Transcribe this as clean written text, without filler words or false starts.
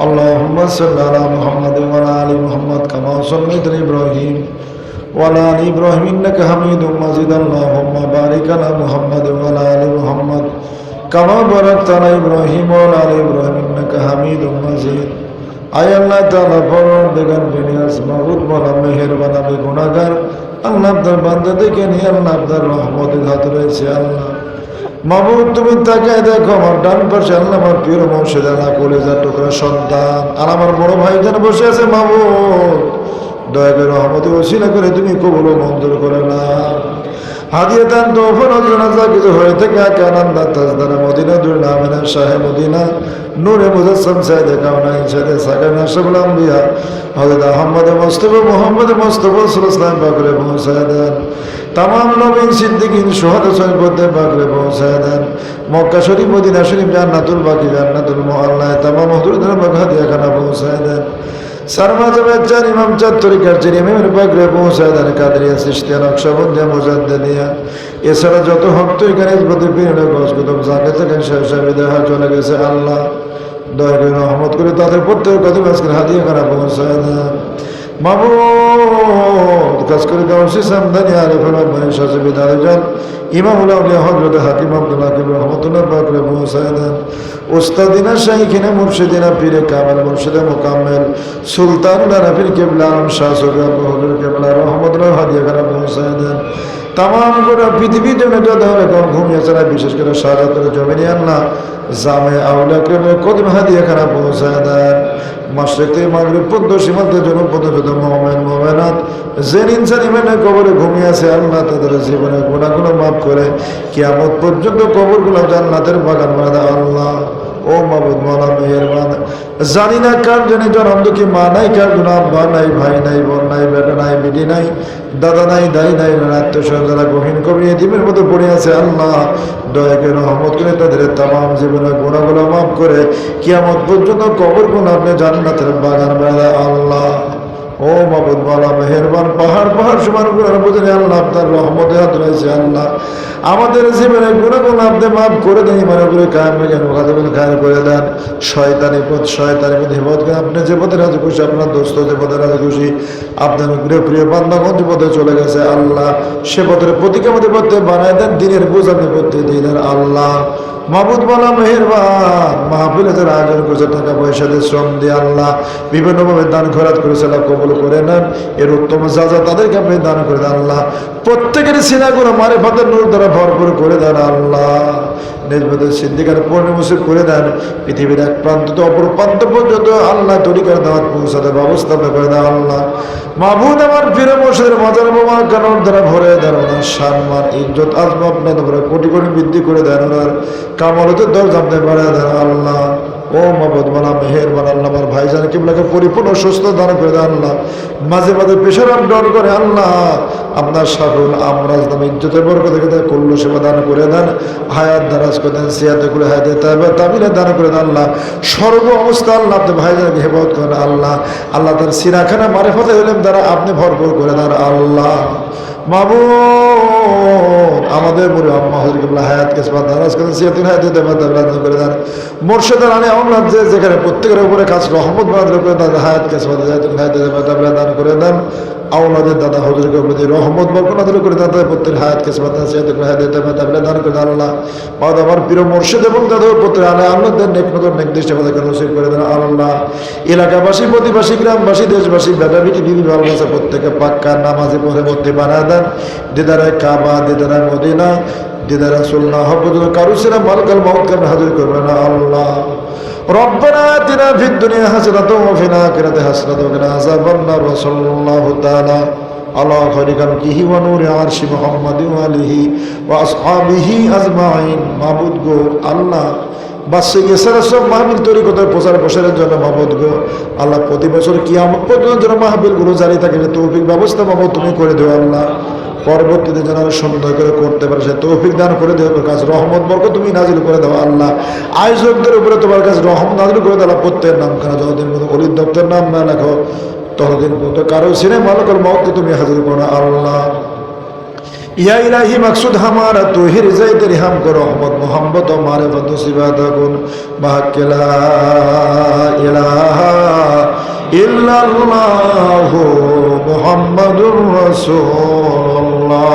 اللهم صل على محمد وعلى آل محمد كما صليت على إبراهيم وعلى آل إبراهيم إنك حميد مجيد اللهم بارك على محمد وعلى آل محمد كما باركت على إبراهيم وعلى آل إبراهيم إنك حميد مجيد আয় আল্লাহ তাআলা পরওয়ারদিগার বিনিয়াস মাবুদ বলা মেহেরবান আমি গুনাহগার আল্লাহ আপনার বান্দাদেরকে নিয়ে আল্লাহ আপনার রহমতের হাতে রয়েছে আল্লাহ মাবুদ তুমি তাকায় দেখো আমার ডান পাশে আল্লাহ আমার প্রিয় মুর্শিদ আল্লাহ কলেজার টুকরা সন্তান আর আমার বড় ভাইজান বসে আছে মাবুদ দয়া করে রহমতে ওসিলা করে তুমি কবুল ও মঞ্জুর করে না হাদিয়াতান তওফা নজরানা কিছু হয়ে থেকে আকানান্দা তাজদারা মদিনা দুরনা আমিনা শাহে মদিনা নূরে মুজাসসাম সাইদে কাওনা ইনশাদে সাকানা আশরাফুল আম্বিয়া হযরত আহমদ মুস্তাফা মুহাম্মদ মুস্তাফা সাল্লাল্লাহু আলাইহি ওয়াসাল্লাম পাকরে পৌঁছায় तमाम नबीन सिद्दीकीन शुहादा सहिबते पाकरे पहुंचाয় দেন মক্কা শরীফ মদিনা শরীফ জান্নাতুল বাকি জান্নাতুল মুআল্লায় तमाम হুজুরদের বাগহাদিয়া খানা পৌঁছায় দেন सरमाजा बेचार इमाम चार तरीकार चिर इमामेर पाकरे पहुंचाয় দেন কাদরিয়া চিশতিয়া নকশবন্দিয়া মুজাদ্দিদিয়া এছাড়া যত ভক্ত এখানে ইসবতে পীরের গজকুতুব যাকে থেকে শেষ বিদায় চলে গেছে আল্লাহ দয়া করে রহমত করে তাদের প্রত্যেক কদমে আজকের হাদিয়া খানা পৌঁছায় দেন মাবুদ কাজ করে গাউসি সামদানি আরিফুল রব্বানি শাহ বিদায় জান ইমামুল আউলিয়া হযরত হাকিম আব্দুল্লাহ কিবর রহমাতুল্লাহ পাকরে পৌঁছায় দেন উস্তাদিনা শাইখিনা মুর্শিদিনা পীরে কামেল মুর্শিদে মুকাম্মেল সুলতানুল আরাফিল কিবলা আলম শাহ সুফিয়ান হুজুর কিবলা রহমাতুল্লাহ হাদিয়া খানা পৌঁছায় দেন तमाम গোটা পৃথিবীর জন্য যত এখন ঘুমিয়ে ছাড়া বিশেষ করে শাহাদাতের জমিনে আল্লাহ জামে আউলিয়া কিবলার কদম হাদিয়া খানা পৌঁছায় দেন মাশরিক থেকে মাগরিব পর্যন্ত সীমান্তের জন্য পর্যন্ত মুমিন মুমিনাত যে ইনসান ইমানে কবরে ঘুমিয়ে আছে আল্লাহ তাদের জীবনের গুনাহগুলো মাফ করে কিয়ামত পর্যন্ত কবরগুলো জান্নাতের বাগান বানায় দেন আল্লাহ ও মাবুদ মাওলা মেহেরবান জানি না কার জন্য জন্ম দুঃখী মা নাই কার জন্য আব্বা নাই ভাই নাই বোন নাই বেটা নাই বিটি নাই দাদা নাই দাই নাই আত্মীয় যারা গহীন কবি এতিমের মতো পড়ে আছে আল্লাহ দয়া করে রহমত করে তাদের तमाम জীবনের গুনাহগুলো মাফ করে কিয়ামত পর্যন্ত কবরগুলো আপনি জান্নাতের বাগান বানায় আল্লাহ ও মাবুদ মাওলা মেহেরবান পাহাড় পাহাড় সমান গুনাহ বুঝে আল্লাহ আপনার রহমতে হাত রয়েছে আল্লাহ আমাদের জীবনের গুনাহগুলো আপনি মাফ করে দেন ইমানের উপরে কায়েম রেখে মুখাতাবিল খায়ের করে দেন শয়তানি পথ হিফাজত করে আপনি যে পথে রাজি খুশি আপনার দোস্ত যে পথে রাজি খুশি আপনার প্রিয় বান্দাগণ যে পথে চলে গেছে আল্লাহ সে পথের প্রতিকামতে পথে বানায় দেন দিনের বোঝ আপনি পথে দিয়ে দেন আল্লাহ মাবুদ মাওলা মেহেরবান মাহফিলে যারা আয়োজন করেছে টাকা পয়সা দিয়ে শ্রম দিয়ে আল্লাহ বিভিন্নভাবে দান খয়রাত করেছে আল্লাহ কবুল করে নেন এর উত্তম যা তাদেরকে আপনি দান করে দেন আল্লাহ প্রত্যেকের সিনাগুলো মারিফাতের নূর দ্বারা ভরপুর করে দেন আল্লাহ নিজবতের সিদ্দিকার পূর্ণ মুসিব করে দেন পৃথিবীর এক প্রান্ত তো অপর প্রান্ত পর্যন্ত আল্লাহ তরিকার দাওয়াত পৌঁছাতে ব্যবস্থা করে দেন আল্লাহ মাবুদ আমার ফিরে মুর্শিদের মাজার মোবারক কানোর দ্বারা ভরে দেন ওনার সম্মান ইজ্জত আজম আপনার দ্বারা কোটি কোটি বৃদ্ধি করে দেন ওনার কামালতের দরজা আপনি বাড়ায় দেন আল্লাহ ও মাবুদ মাওলা মেহেরবান আল্লাহ আমার ভাইজান কিবলাকে পরিপূর্ণ সুস্থ দান করে দেন আল্লাহ মাঝে মাঝে পেশার আপডাউন করে আল্লাহ আপনার সকল আমরাজ নামে ইজ্জতের বরকত থেকে কল্যাণ সেবা দান করে দেন হায়াত দারাজ করে দেন সিয়াতে করে হায়াতে তামিলে দান করে দেন আল্লাহ সর্ব অবস্থা আল্লাহ আপনি ভাইজানকে হেফাজত করেন আল্লাহ আল্লাহ তার সিরাখানা মারিফাতে ইলম দ্বারা আপনি ভরপুর করে দেন আল্লাহ মাবুদ আমাদের মুরি আম্মা হুজুর কিবলা হায়াত কিসমত দারাজ করে সিয়াতুল হায়াতে দান করে দেন মুর্শিদের আলী আল্লাহ যেখানে প্রত্যেকের উপরে কাজ রহমত বানাতে করে দেন হায়াত কিসমত সিয়াতুল হায়াতে দান করে দেন আওলাদের দাদা হুজুরকে প্রতি রহমত বরকত করে দেন প্রত্যেক হায়াত কিসমত সিয়াতুল হায়াতে দান করে দেন আল্লাহ বাদ আমার প্রিয় মুর্শিদ এবং দাদার প্রত্যেক আলী আল্লাহদের নেকনজর নির্দিষ্ট পথে নসিব করে দেন আল্লাহ এলাকাবাসী প্রতিবাসী গ্রামবাসী দেশবাসী বেটা বিটি বিবি ভালোবাসা প্রত্যেকে পাক্কা নামাজে পড়ে ভর্তি বানায় দেন দিদারে কাবা দিদারে মদিনা দিদারে রাসূলুল্লাহ হবদুল কারুসিরা মালকাল মাউত কে হাজির করবেন আল্লাহ ربنا آتنا في الدنيا حسنة وفي الآخرة حسنة وقنا عذاب النار وصلى الله تعالى على خير خلقه ونور عرش محمد وآله وأصحابه أجمعين মাবুদ গো আল্লাহ বার্ষিক এছাড়া সব মাহফিল তরিকতার প্রচার প্রসারের জন্য মাবুদ গো আল্লাহ প্রতি বছর কিয়ামত পর্যন্ত যেন মাহফিলগুলো জারি থাকে তৌফিক ব্যবস্থা মাবুদ তুমি করে দেও আল্লাহ পরবর্তীতে যেন সুন্দর করে করতে পারে সে তৌফিক দান করে দেও কাজ রহমত বরকত তুমি নাজিল করে দাও আল্লাহ আয়োজকদের উপরে তোমার কাছে রহমত নাজিল করে দাও প্রত্যেকের নাম কেন যতদিন মতো অলির দপ্তর নাম না লেখো ততদিন মতো কারো সিনে মালকাল মাউতকে তুমি হাজির করো আল্লাহ या इलाही मकसूद हमारा तू ही रिज़ा तेरी हमको रहमत मोहब्बत और मारिफत नसीब अता कुन महक ला इलाहा इल्लल्लाहु मुहम्मदुर रसूलुल्लाह।